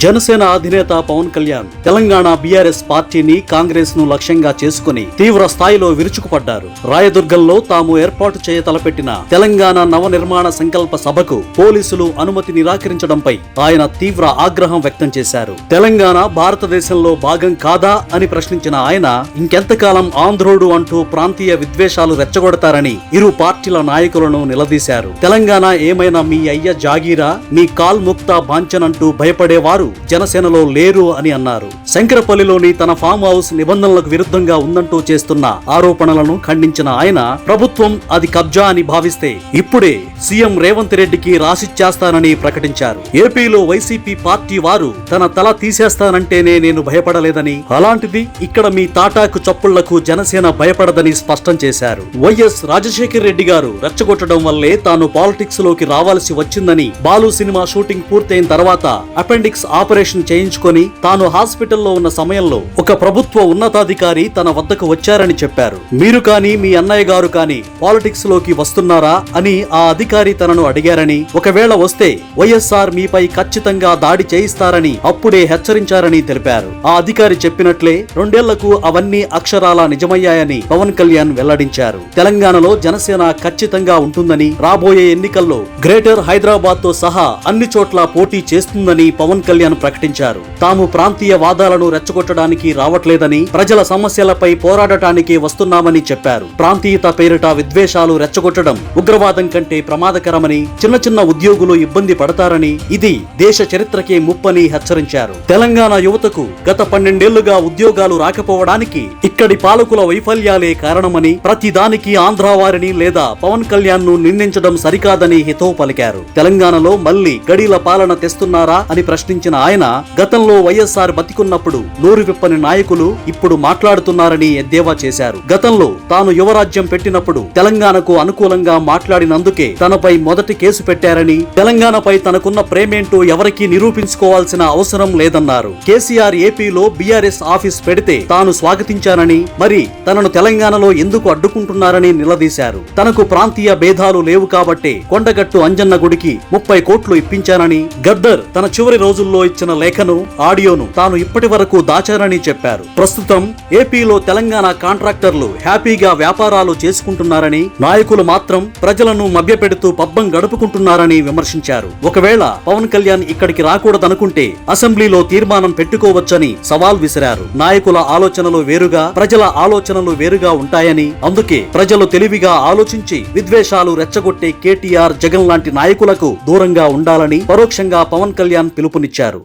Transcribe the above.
జనసేన అధినేత పవన్ కళ్యాణ్ తెలంగాణ బీఆర్ఎస్ పార్టీని కాంగ్రెస్ ను లక్ష్యంగా చేసుకుని తీవ్ర స్థాయిలో విరుచుకుపడ్డారు. రాయదుర్గంలో తాము ఏర్పాటు చేయ తలపెట్టిన తెలంగాణ నవనిర్మాణ సంకల్ప సభకు పోలీసులు అనుమతి నిరాకరించడంపై ఆయన తీవ్ర ఆగ్రహం వ్యక్తం చేశారు. తెలంగాణ భారతదేశంలో భాగం కాదా అని ప్రశ్నించిన ఆయన ఇంకెంతకాలం ఆంధ్రోడు అంటూ ప్రాంతీయ విద్వేషాలు రెచ్చగొడతారని ఇరు పార్టీల నాయకులను నిలదీశారు. తెలంగాణ ఏమైనా మీ అయ్య జాగీరా, మీ కాల్ ముక్తా బాంచనంటూ భయపడేవారు జనసేనలో లేరు అని అన్నారు. శంకరపల్లిలోని తన ఫామ్ హౌస్ నిబంధనలకు విరుద్ధంగా ఉందంటూ చేస్తున్న ఆరోపణలను ఖండించిన ఆయన ప్రభుత్వం అది కబ్జా అని భావిస్తే ఇప్పుడే సీఎం రేవంత్ రెడ్డికి రాసిచ్చేస్తానని ప్రకటించారు. ఏపీలో వైసీపీ పార్టీ వారు తన తల తీసేస్తానంటేనే నేను భయపడలేదని, అలాంటిది ఇక్కడ మీ తాటాకు చప్పుళ్లకు జనసేన భయపడదని స్పష్టం చేశారు. వైఎస్ రాజశేఖర్ రెడ్డి గారు రెచ్చగొట్టడం వల్లే తాను పాలిటిక్స్ లోకి రావాల్సి వచ్చిందని, బాలు సినిమా షూటింగ్ పూర్తయిన తర్వాత అపెండిక్స్ ఆపరేషన్ చేయించుకొని తాను హాస్పిటల్లో ఉన్న సమయంలో ఒక ప్రభుత్వ ఉన్నతాధికారి తన వద్దకు వచ్చారని చెప్పారు. మీరు కానీ మీ అన్నయ్య గారు కానీ పాలిటిక్స్ లోకి వస్తున్నారా అని ఆ అధికారి తనను అడిగారని, ఒకవేళ వస్తే వైఎస్ఆర్ మీపై ఖచ్చితంగా దాడి చేయిస్తారని అప్పుడే హెచ్చరించారని తెలిపారు. ఆ అధికారి చెప్పినట్లే 2 ఏళ్లకు అవన్నీ అక్షరాలా నిజమయ్యాయని పవన్ కళ్యాణ్ వెల్లడించారు. తెలంగాణలో జనసేన ఖచ్చితంగా ఉంటుందని, రాబోయే ఎన్నికల్లో గ్రేటర్ హైదరాబాద్ తో సహా అన్ని చోట్ల పోటీ చేస్తుందని పవన్ కళ్యాణ్ ప్రకటించారు. తాము ప్రాంతీయ వాదాలను రెచ్చగొట్టడానికి రావట్లేదని, ప్రజల సమస్యలపై పోరాడటానికి వస్తున్నామని చెప్పారు. ప్రాంతీయత పేరిట విద్వేషాలు రెచ్చగొట్టడం ఉగ్రవాదం కంటే ప్రమాదకరమని, చిన్న ఉద్యోగులు ఇబ్బంది పడతారని, ఇది దేశ చరిత్రకే ముప్పని హెచ్చరించారు. తెలంగాణ యువతకు గత 12 ఏళ్లుగా ఉద్యోగాలు రాకపోవడానికి ఇక్కడి పాలకుల వైఫల్యాలే కారణమని, ప్రతిదానికి ఆంధ్ర వారిని లేదా పవన్ కళ్యాణ్ ను నిందించడం సరికాదని హితవు పలికారు. తెలంగాణలో మళ్లీ గడీల పాలన తెస్తున్నారా అని ప్రశ్నించిన ఆయన గతంలో వైఎస్ఆర్ బతికున్నప్పుడు నోరు విప్పని నాయకులు ఇప్పుడు మాట్లాడుతున్నారని ఎద్దేవా చేశారు. గతంలో తాను యువరాజ్యం పెట్టినప్పుడు తెలంగాణకు అనుకూలంగా మాట్లాడినందుకే తనపై మొదటి కేసు పెట్టారని, తెలంగాణపై తనకున్న ప్రేమేంటో ఎవరికీ నిరూపించుకోవాల్సిన అవసరం లేదన్నారు. కేసీఆర్ ఏపీలో బీఆర్ఎస్ ఆఫీస్ పెడితే తాను స్వాగతించానని, మరి తనను తెలంగాణలో ఎందుకు అడ్డుకుంటున్నారని నిలదీశారు. తనకు ప్రాంతీయ భేదాలు లేవు కాబట్టే కొండగట్టు అంజన్న గుడికి 30 కోట్లు ఇప్పించానని, గద్దర్ తన చివరి రోజుల్లో ఇచ్చిన లేఖను, ఆడియోను తాను ఇప్పటి వరకు దాచారని చెప్పారు. ప్రస్తుతం ఏపీలో తెలంగాణ కాంట్రాక్టర్లు హ్యాపీగా వ్యాపారాలు చేసుకుంటున్నారని, నాయకులు మాత్రం ప్రజలను మభ్యపెడుతూ పబ్బం గడుపుకుంటున్నారని విమర్శించారు. ఒకవేళ పవన్ కళ్యాణ్ ఇక్కడికి రాకూడదనుకుంటే అసెంబ్లీలో తీర్మానం పెట్టుకోవచ్చని సవాల్ విసిరారు. నాయకుల ఆలోచనలు వేరుగా, ప్రజల ఆలోచనలు వేరుగా ఉంటాయని, అందుకే ప్రజలు తెలివిగా ఆలోచించి విద్వేషాలు రెచ్చగొట్టే కేటీఆర్, జగన్ లాంటి నాయకులకు దూరంగా ఉండాలని పరోక్షంగా పవన్ కళ్యాణ్ పిలుపునిచ్చారు.